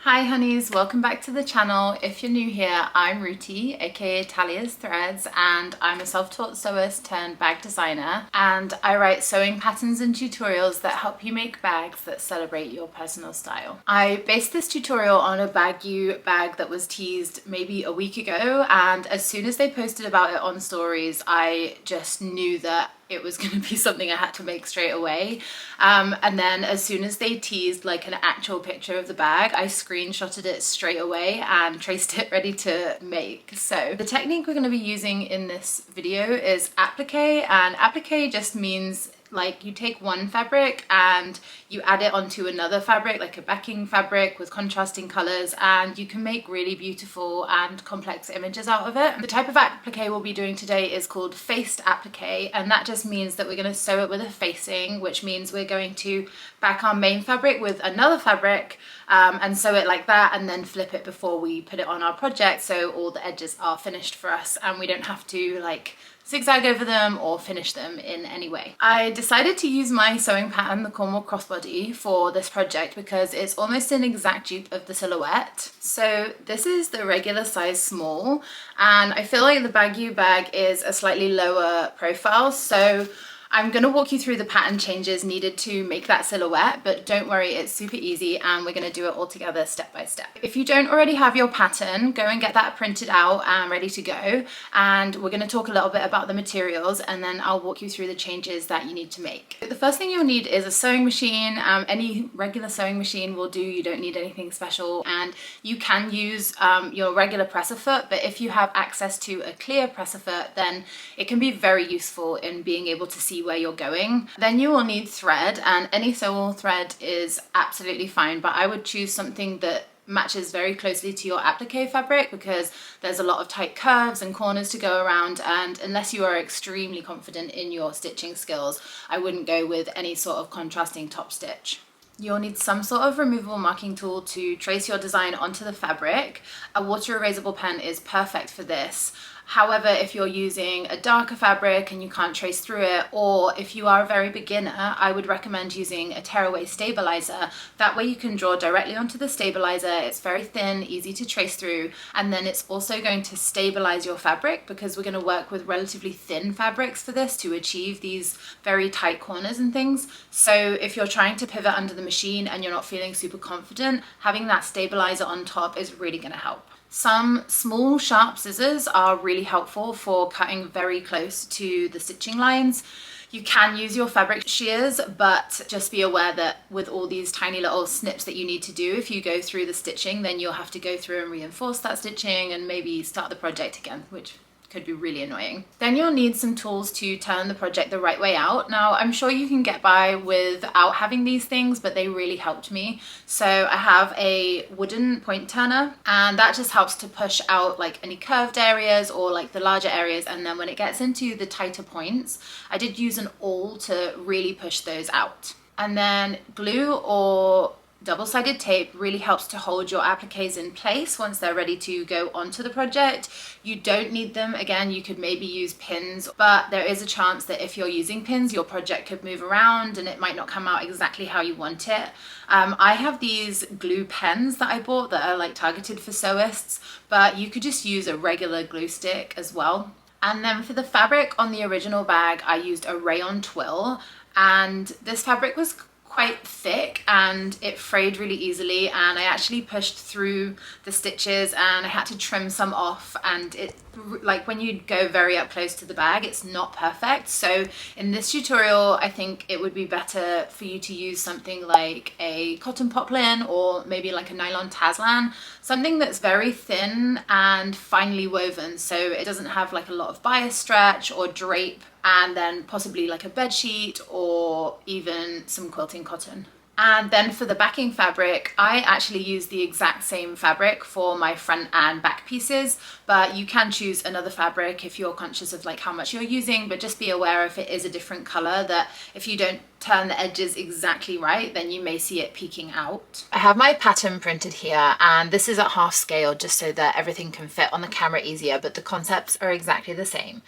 Hi honeys, welcome back to the channel. If you're new here, I'm Ruti, aka Talia's Threads, and I'm a self-taught sewist turned bag designer, and I write sewing patterns and tutorials that help you make bags that celebrate your personal style. I based this tutorial on a Baggu bag that was teased maybe a week ago, and as soon as they posted about it on stories, I just knew that it was going to be something I had to make straight away. And then as soon as they teased like an actual picture of the bag, I screenshotted it straight away and traced it ready to make. So the technique we're going to be using in this video is applique, and applique just means like you take one fabric and you add it onto another fabric, like a backing fabric with contrasting colors, and you can make really beautiful and complex images out of it. The type of applique we'll be doing today is called faced applique, and that just means that we're going to sew it with a facing, which means we're going to back our main fabric with another fabric and sew it like that, and then flip it before we put it on our project, so all the edges are finished for us and we don't have to like zigzag over them or finish them in any way. I decided to use my sewing pattern, the Cornwall Crossbody, for this project because it's almost an exact dupe of the silhouette. So this is the regular size small, and I feel like the Baggu bag is a slightly lower profile, so I'm going to walk you through the pattern changes needed to make that silhouette, but don't worry, it's super easy and we're going to do it all together step by step. If you don't already have your pattern, go and get that printed out and ready to go, and we're going to talk a little bit about the materials and then I'll walk you through the changes that you need to make. The first thing you'll need is a sewing machine. Any regular sewing machine will do, you don't need anything special, and you can use your regular presser foot, but if you have access to a clear presser foot, then it can be very useful in being able to see where you're going. Then you will need thread, and any sewable thread is absolutely fine, but I would choose something that matches very closely to your applique fabric because there's a lot of tight curves and corners to go around, and unless you are extremely confident in your stitching skills, I wouldn't go with any sort of contrasting top stitch. You'll need some sort of removable marking tool to trace your design onto the fabric. A water erasable pen is perfect for this. However, if you're using a darker fabric and you can't trace through it, or if you are a very beginner, I would recommend using a tearaway stabilizer. That way you can draw directly onto the stabilizer. It's very thin, easy to trace through, and then it's also going to stabilize your fabric because we're going to work with relatively thin fabrics for this to achieve these very tight corners and things. So if you're trying to pivot under the machine and you're not feeling super confident, having that stabilizer on top is really going to help. Some small sharp scissors are really helpful for cutting very close to the stitching lines. You can use your fabric shears, but just be aware that with all these tiny little snips that you need to do, if you go through the stitching, then you'll have to go through and reinforce that stitching and maybe start the project again, which could be really annoying. Then you'll need some tools to turn the project the right way out. Now, I'm sure you can get by without having these things, but they really helped me. So I have a wooden point turner, and that just helps to push out like any curved areas or like the larger areas. And then when it gets into the tighter points, I did use an awl to really push those out. And then glue or double-sided tape really helps to hold your appliques in place once they're ready to go onto the project. You don't need them. Again, you could maybe use pins, but there is a chance that if you're using pins, your project could move around and it might not come out exactly how you want it. I have these glue pens that I bought that are like targeted for sewists, but you could just use a regular glue stick as well. And then for the fabric on the original bag, I used a rayon twill, and this fabric was quite thick and it frayed really easily, and I actually pushed through the stitches and I had to trim some off, and it, like when you go very up close to the bag, it's not perfect. So in this tutorial, I think it would be better for you to use something like a cotton poplin or maybe like a nylon taslan, something that's very thin and finely woven so it doesn't have like a lot of bias stretch or drape, and then possibly like a bed sheet or even some quilting cotton. And then for the backing fabric, I actually use the exact same fabric for my front and back pieces, but you can choose another fabric if you're conscious of like how much you're using, but just be aware if it is a different color that if you don't turn the edges exactly right, then you may see it peeking out. I have my pattern printed here, and this is at half scale just so that everything can fit on the camera easier, but the concepts are exactly the same.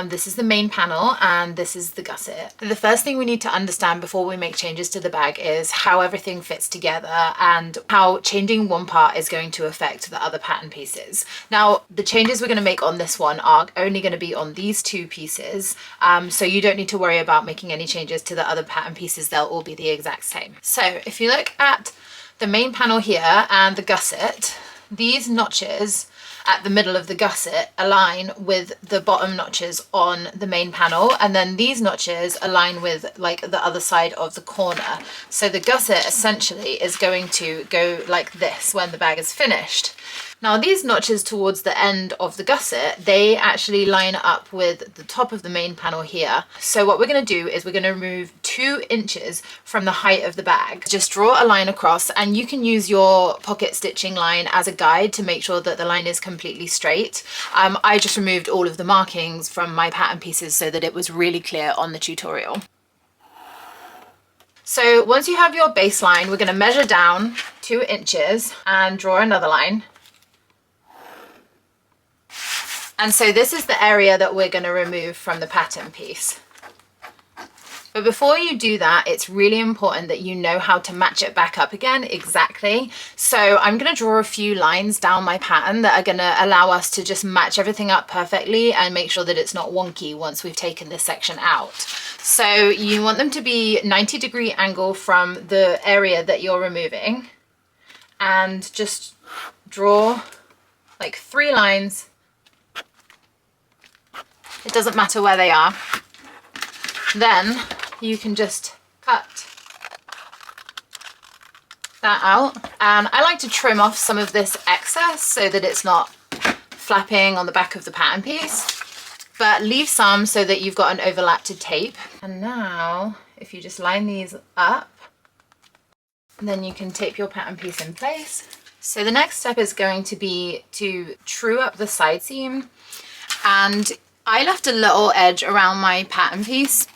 This is the main panel and this is the gusset. The first thing we need to understand before we make changes to the bag is how everything fits together and how changing one part is going to affect the other pattern pieces. Now, the changes we're going to make on this one are only going to be on these two pieces, so you don't need to worry about making any changes to the other pattern pieces. They'll all be the exact same. So if you look at the main panel here and the gusset, these notches at the middle of the gusset align with the bottom notches on the main panel, and then these notches align with like the other side of the corner. So the gusset essentially is going to go like this when the bag is finished. Now these notches towards the end of the gusset, they actually line up with the top of the main panel here. So what we're going to do is we're going to remove 2 inches from the height of the bag. Just draw a line across, and you can use your pocket stitching line as a guide to make sure that the line is completely straight. I just removed all of the markings from my pattern pieces so that it was really clear on the tutorial. So once you have your baseline, we're going to measure down 2 inches and draw another line. And so this is the area that we're going to remove from the pattern piece. But before you do that, it's really important that you know how to match it back up again exactly. So I'm going to draw a few lines down my pattern that are going to allow us to just match everything up perfectly and make sure that it's not wonky once we've taken this section out. So you want them to be 90-degree angle from the area that you're removing, and just draw like 3 lines. It doesn't matter where they are. Then you can just cut that out. And I like to trim off some of this excess so that it's not flapping on the back of the pattern piece, but leave some so that you've got an overlap to tape. And now if you just line these up, then you can tape your pattern piece in place. So the next step is going to be to true up the side seam, and I left a little edge around my pattern piece,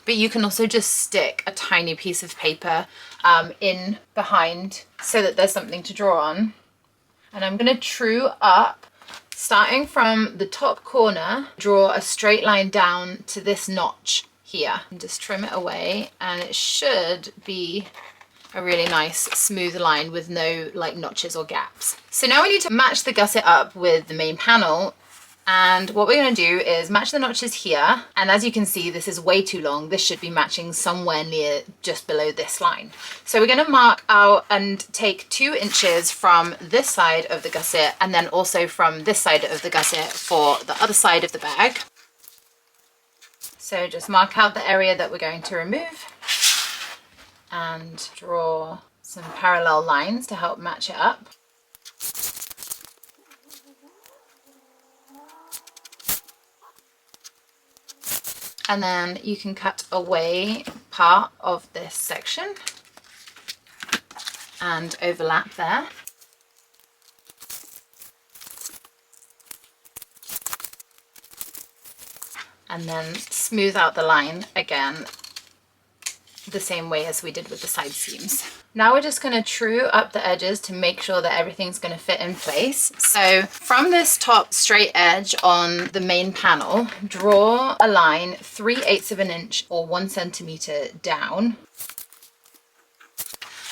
but you can also just stick a tiny piece of paper in behind so that there's something to draw on. And I'm going to true up, starting from the top corner, draw a straight line down to this notch here and just trim it away, and it should be a really nice smooth line with no like notches or gaps. So now we need to match the gusset up with the main panel. And what we're going to do is match the notches here, and as you can see, this is way too long. This should be matching somewhere near just below this line. So we're going to mark out and take 2 inches from this side of the gusset, and then also from this side of the gusset for the other side of the bag. So just mark out the area that we're going to remove and draw some parallel lines to help match it up. And then you can cut away part of this section and overlap there. And then smooth out the line again, the same way as we did with the side seams. Now we're just going to true up the edges to make sure that everything's going to fit in place. So from this top straight edge on the main panel, draw a line 3/8 of an inch or 1 centimeter down,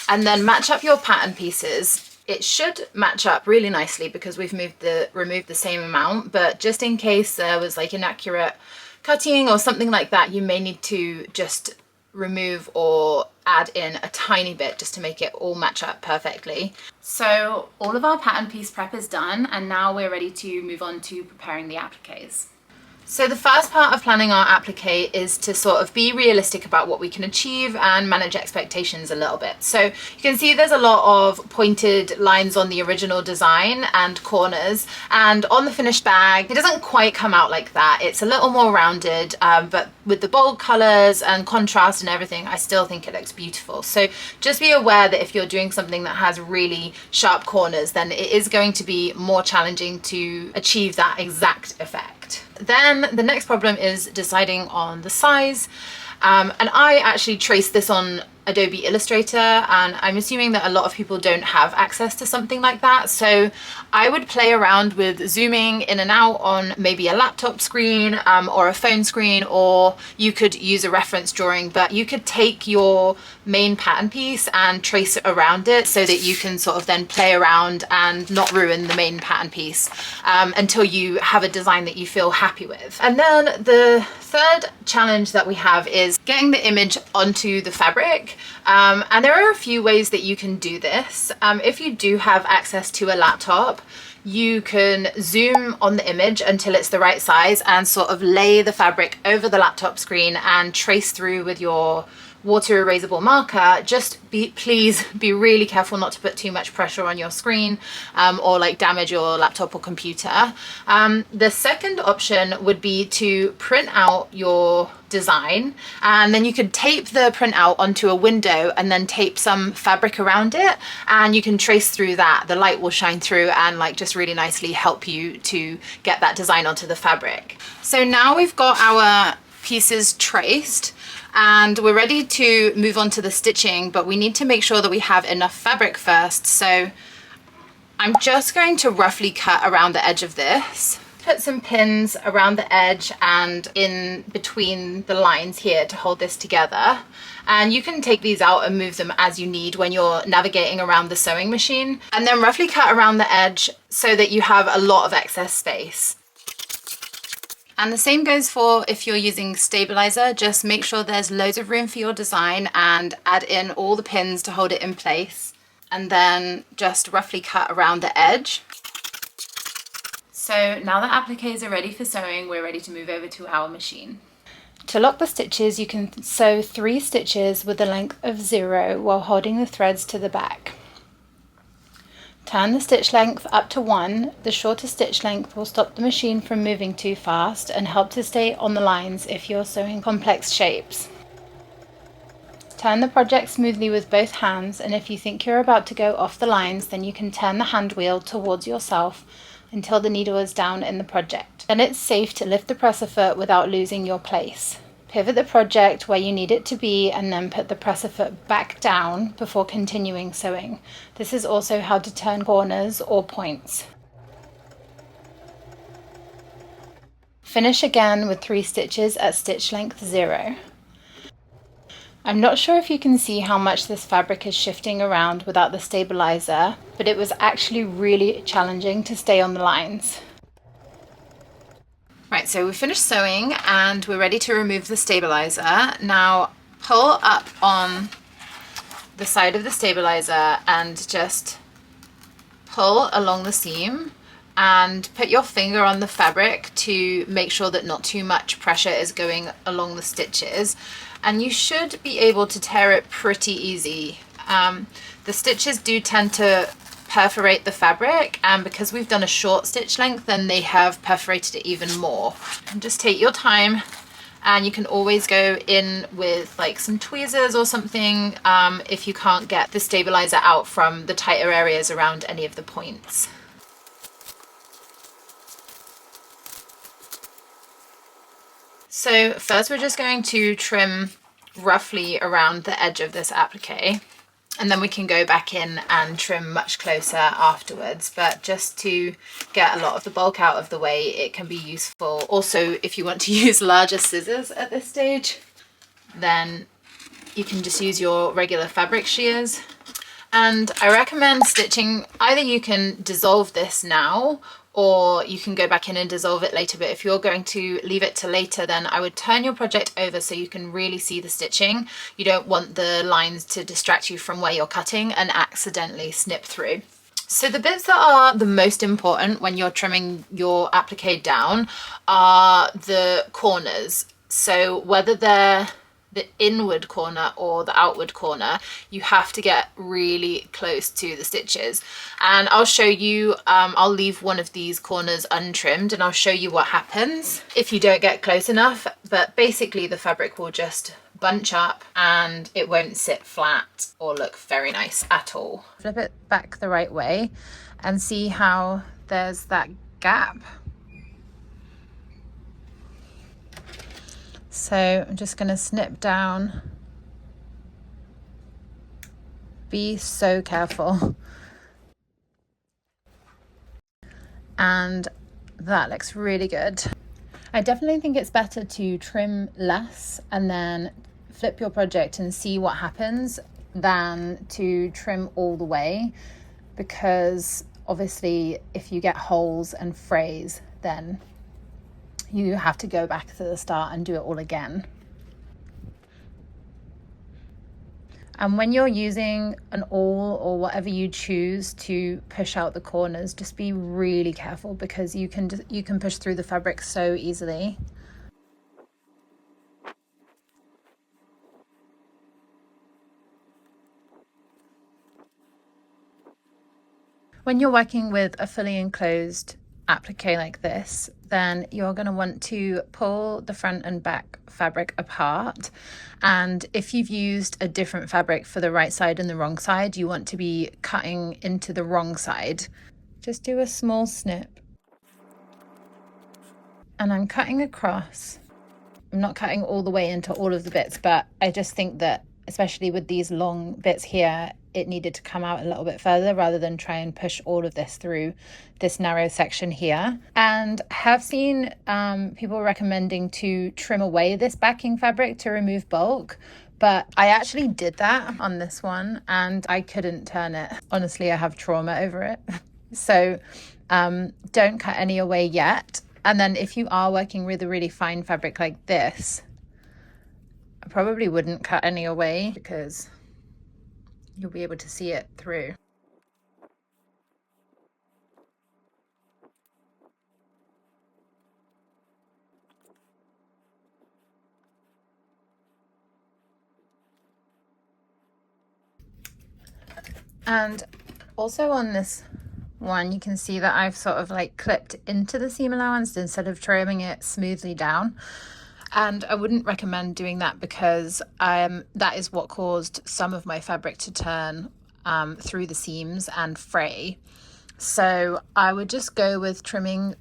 and then match up your pattern pieces. It should match up really nicely because we've removed the same amount, but just in case there was like inaccurate cutting or something like that, you may need to just remove or add in a tiny bit just to make it all match up perfectly. So all of our pattern piece prep is done, and now we're ready to move on to preparing the appliques. So the first part of planning our applique is to sort of be realistic about what we can achieve and manage expectations a little bit. So you can see there's a lot of pointed lines on the original design and corners, and on the finished bag it doesn't quite come out like that. It's a little more rounded, but with the bold colors and contrast and everything, I still think it looks beautiful. So just be aware that if you're doing something that has really sharp corners, then it is going to be more challenging to achieve that exact effect. Then the next problem is deciding on the size. And I actually traced this on Adobe Illustrator, and I'm assuming that a lot of people don't have access to something like that. So I would play around with zooming in and out on maybe a laptop screen or a phone screen, or you could use a reference drawing, but you could take your main pattern piece and trace it around it so that you can sort of then play around and not ruin the main pattern piece until you have a design that you feel happy with. And then the third challenge that we have is getting the image onto the fabric. And there are a few ways that you can do this. If you do have access to a laptop, you can zoom on the image until it's the right size and sort of lay the fabric over the laptop screen and trace through with your water erasable marker. Just please be really careful not to put too much pressure on your screen or like damage your laptop or computer. The second option would be to print out your design, and then you could tape the printout onto a window and then tape some fabric around it, and you can trace through that. The light will shine through and like just really nicely help you to get that design onto the fabric. So now we've got our pieces traced and we're ready to move on to the stitching, but we need to make sure that we have enough fabric first. So I'm just going to roughly cut around the edge of this, put some pins around the edge and in between the lines here to hold this together. And you can take these out and move them as you need when you're navigating around the sewing machine. And then roughly cut around the edge so that you have a lot of excess space. And the same goes for if you're using stabilizer. Just make sure there's loads of room for your design and add in all the pins to hold it in place. And then just roughly cut around the edge. So now that appliques are ready for sewing, we're ready to move over to our machine. To lock the stitches, you can sew 3 stitches with a length of 0 while holding the threads to the back. Turn the stitch length up to 1. The shorter stitch length will stop the machine from moving too fast and help to stay on the lines if you're sewing complex shapes. Turn the project smoothly with both hands, and if you think you're about to go off the lines, then you can turn the hand wheel towards yourself until the needle is down in the project. Then it's safe to lift the presser foot without losing your place. Pivot the project where you need it to be and then put the presser foot back down before continuing sewing. This is also how to turn corners or points. Finish again with 3 stitches at stitch length 0. I'm not sure if you can see how much this fabric is shifting around without the stabilizer, but it was actually really challenging to stay on the lines. Right, so we finished sewing and we're ready to remove the stabilizer. Now pull up on the side of the stabilizer and just pull along the seam and put your finger on the fabric to make sure that not too much pressure is going along the stitches, and you should be able to tear it pretty easy. The stitches do tend to perforate the fabric, and because we've done a short stitch length, then they have perforated it even more. And just take your time, and you can always go in with like some tweezers or something if you can't get the stabilizer out from the tighter areas around any of the points. So first we're just going to trim roughly around the edge of this applique, and then we can go back in and trim much closer afterwards. But just to get a lot of the bulk out of the way, it can be useful. Also, if you want to use larger scissors at this stage, then you can just use your regular fabric shears. And I recommend stitching, either you can dissolve this now or you can go back in and dissolve it later, but if you're going to leave it to later, then I would turn your project over so you can really see the stitching. You don't want the lines to distract you from where you're cutting and accidentally snip through. So the bits that are the most important when you're trimming your applique down are the corners. So whether they're the inward corner or the outward corner, you have to get really close to the stitches. And I'll show you, I'll leave one of these corners untrimmed and I'll show you what happens if you don't get close enough. But basically the fabric will just bunch up and it won't sit flat or look very nice at all. Flip it back the right way and see how there's that gap. So I'm just going to snip down. Be so careful. And that looks really good. I definitely think it's better to trim less and then flip your project and see what happens than to trim all the way, because obviously if you get holes and frays, then you have to go back to the start and do it all again. And when you're using an awl or whatever you choose to push out the corners, just be really careful, because you can push through the fabric so easily. When you're working with a fully enclosed applique like this, then you're going to want to pull the front and back fabric apart. And if you've used a different fabric for the right side and the wrong side, you want to be cutting into the wrong side. Just do a small snip. And I'm cutting across. I'm not cutting all the way into all of the bits, but I just think that especially with these long bits here, it needed to come out a little bit further rather than try and push all of this through this narrow section here. And I have seen people recommending to trim away this backing fabric to remove bulk, but I actually did that on this one and I couldn't turn it. Honestly, I have trauma over it. So don't cut any away yet. And then if you are working with a really fine fabric like this, I probably wouldn't cut any away because you'll be able to see it through. And also on this one, you can see that I've sort of like clipped into the seam allowance instead of trimming it smoothly down. And I wouldn't recommend doing that because that is what caused some of my fabric to turn through the seams and fray. So I would just go with trimming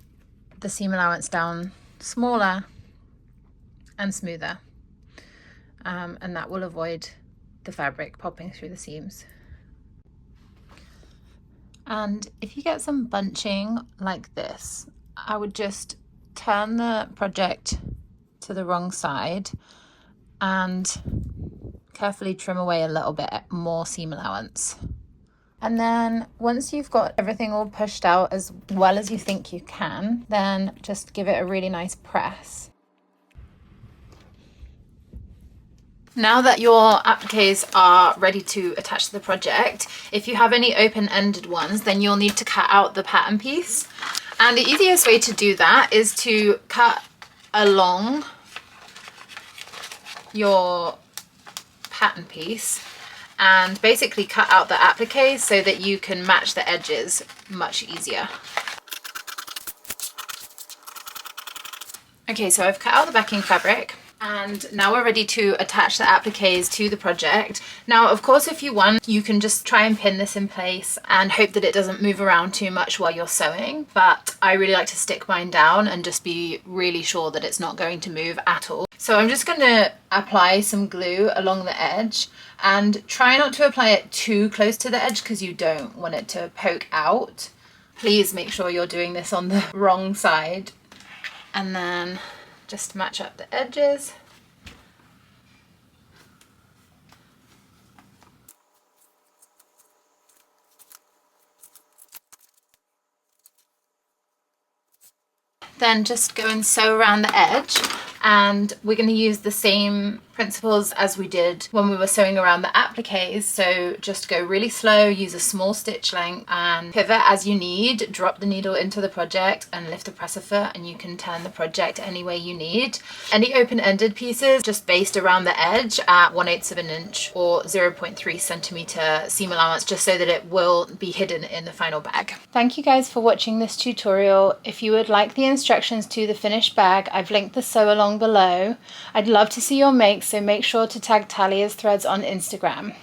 the seam allowance down smaller and smoother. And that will avoid the fabric popping through the seams. And if you get some bunching like this, I would just turn the project to the wrong side and carefully trim away a little bit more seam allowance. And then once you've got everything all pushed out as well as you think you can, then just give it a really nice press. Now that your appliques are ready to attach to the project, if you have any open-ended ones, then you'll need to cut out the pattern piece. And the easiest way to do that is to cut along your pattern piece and basically cut out the applique so that you can match the edges much easier. Okay, so I've cut out the backing fabric. And now we're ready to attach the appliques to the project. Now, of course, if you want, you can just try and pin this in place and hope that it doesn't move around too much while you're sewing. But I really like to stick mine down and just be really sure that it's not going to move at all. So I'm just going to apply some glue along the edge and try not to apply it too close to the edge because you don't want it to poke out. Please make sure you're doing this on the wrong side. And then just match up the edges. Then just go and sew around the edge, and we're going to use the same principles as we did when we were sewing around the appliques. So just go really slow, use a small stitch length and pivot as you need, drop the needle into the project and lift the presser foot, and you can turn the project any way you need. Any open-ended pieces just based around the edge at 1/8 of an inch or 0.3 centimeter seam allowance, just so that it will be hidden in the final bag. Thank you guys for watching this tutorial. If you would like the instructions to the finished bag, I've linked the sew along below. I'd love to see your makes, so make sure to tag Talia's Threads on Instagram.